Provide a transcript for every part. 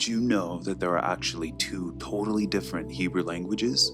Did you know that there are actually two totally different Hebrew languages?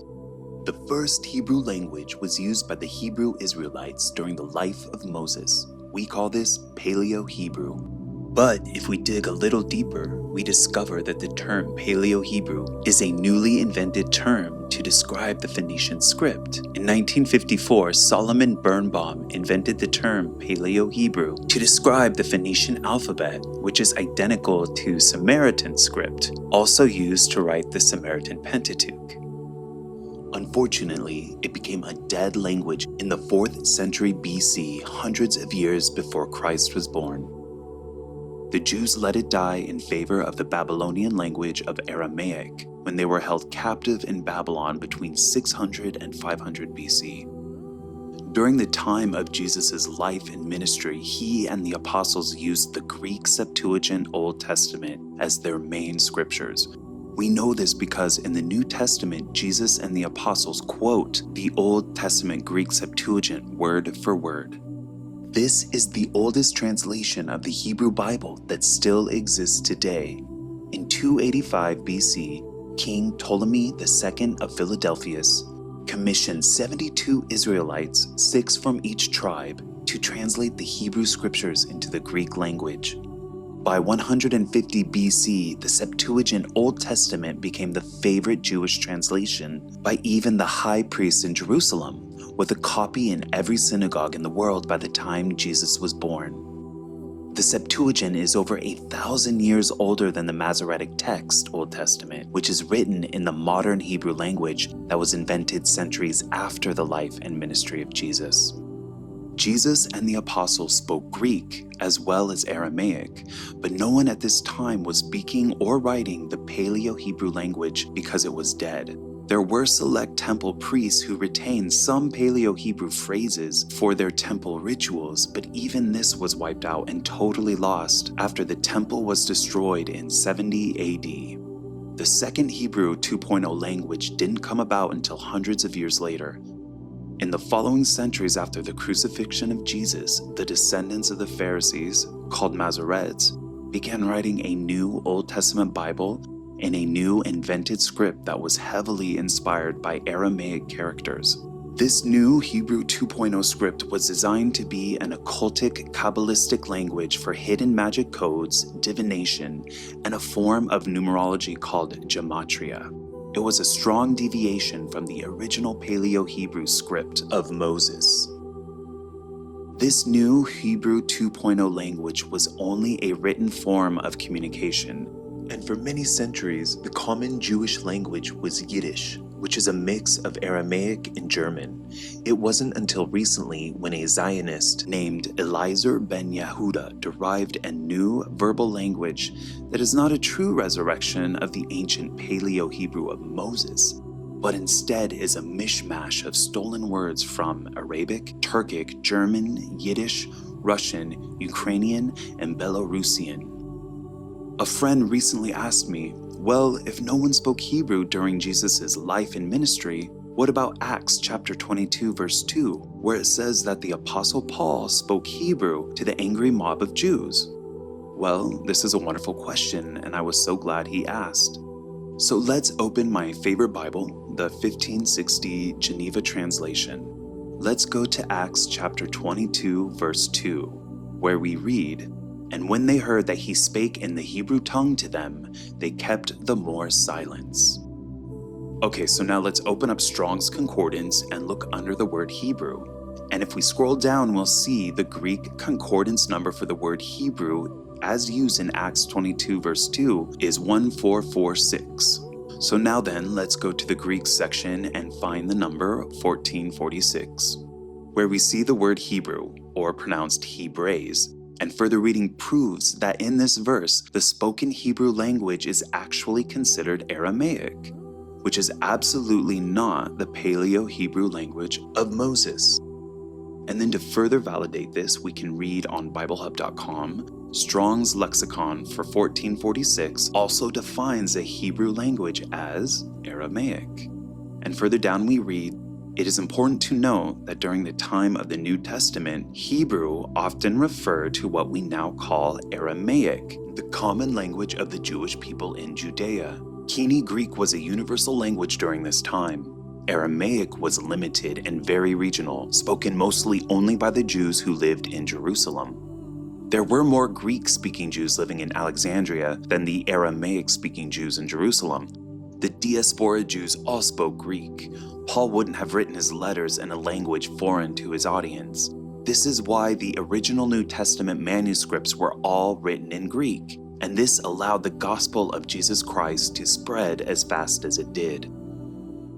The first Hebrew language was used by the Hebrew Israelites during the life of Moses. We call this Paleo-Hebrew. But if we dig a little deeper, we discover that the term Paleo-Hebrew is a newly invented term to describe the Phoenician script. In 1954, Solomon Birnbaum invented the term Paleo-Hebrew to describe the Phoenician alphabet, which is identical to Samaritan script, also used to write the Samaritan Pentateuch. Unfortunately, it became a dead language in the 4th century BC, hundreds of years before Christ was born. The Jews let it die in favor of the Babylonian language of Aramaic when they were held captive in Babylon between 600 and 500 BC. During the time of Jesus' life and ministry, he and the apostles used the Greek Septuagint Old Testament as their main scriptures. We know this because in the New Testament, Jesus and the apostles quote the Old Testament Greek Septuagint word for word. This is the oldest translation of the Hebrew Bible that still exists today. In 285 BC, King Ptolemy II of Philadelphus commissioned 72 Israelites, 6 from each tribe, to translate the Hebrew scriptures into the Greek language. By 150 BC, the Septuagint Old Testament became the favorite Jewish translation by even the high priests in Jerusalem, with a copy in every synagogue in the world by the time Jesus was born. The Septuagint is over 1,000 years older than the Masoretic text, Old Testament, which is written in the modern Hebrew language that was invented centuries after the life and ministry of Jesus. Jesus and the apostles spoke Greek as well as Aramaic, but no one at this time was speaking or writing the Paleo-Hebrew language because it was dead. There were select temple priests who retained some Paleo-Hebrew phrases for their temple rituals, but even this was wiped out and totally lost after the temple was destroyed in 70 AD. The second Hebrew 2.0 language didn't come about until hundreds of years later. In the following centuries after the crucifixion of Jesus, the descendants of the Pharisees, called Masoretes, began writing a new Old Testament Bible in a new invented script that was heavily inspired by Aramaic characters. This new Hebrew 2.0 script was designed to be an occultic, Kabbalistic language for hidden magic codes, divination, and a form of numerology called gematria. It was a strong deviation from the original Paleo-Hebrew script of Moses. This new Hebrew 2.0 language was only a written form of communication, and for many centuries, the common Jewish language was Yiddish, which is a mix of Aramaic and German. It wasn't until recently when a Zionist named Eliezer ben Yehuda derived a new verbal language that is not a true resurrection of the ancient Paleo-Hebrew of Moses, but instead is a mishmash of stolen words from Arabic, Turkic, German, Yiddish, Russian, Ukrainian, and Belarusian. A friend recently asked me, well, if no one spoke Hebrew during Jesus' life and ministry, what about Acts chapter 22 verse 2, where it says that the Apostle Paul spoke Hebrew to the angry mob of Jews? Well, this is a wonderful question, and I was so glad he asked. So let's open my favorite Bible, the 1560 Geneva translation. Let's go to Acts chapter 22 verse 2, where we read, "And when they heard that he spake in the Hebrew tongue to them, they kept the more silence." Okay, so now let's open up Strong's Concordance and look under the word Hebrew. And if we scroll down, we'll see the Greek concordance number for the word Hebrew, as used in Acts 22 verse 2, is 1446. So now then, let's go to the Greek section and find the number 1446, where we see the word Hebrew, or pronounced Hebraise. And further reading proves that in this verse, the spoken Hebrew language is actually considered Aramaic, which is absolutely not the Paleo-Hebrew language of Moses. And then to further validate this, we can read on BibleHub.com, Strong's Lexicon for 1446 also defines a Hebrew language as Aramaic. And further down we read, it is important to note that during the time of the New Testament, Hebrew often referred to what we now call Aramaic, The common language of the Jewish people in Judea. Kene Greek was a universal language during this time. Aramaic was limited and very regional, spoken mostly only by the Jews who lived in Jerusalem. There were more Greek-speaking Jews living in Alexandria than the Aramaic-speaking Jews in Jerusalem. The diaspora Jews all spoke Greek. Paul wouldn't have written his letters in a language foreign to his audience. This is why the original New Testament manuscripts were all written in Greek, and this allowed the gospel of Jesus Christ to spread as fast as it did.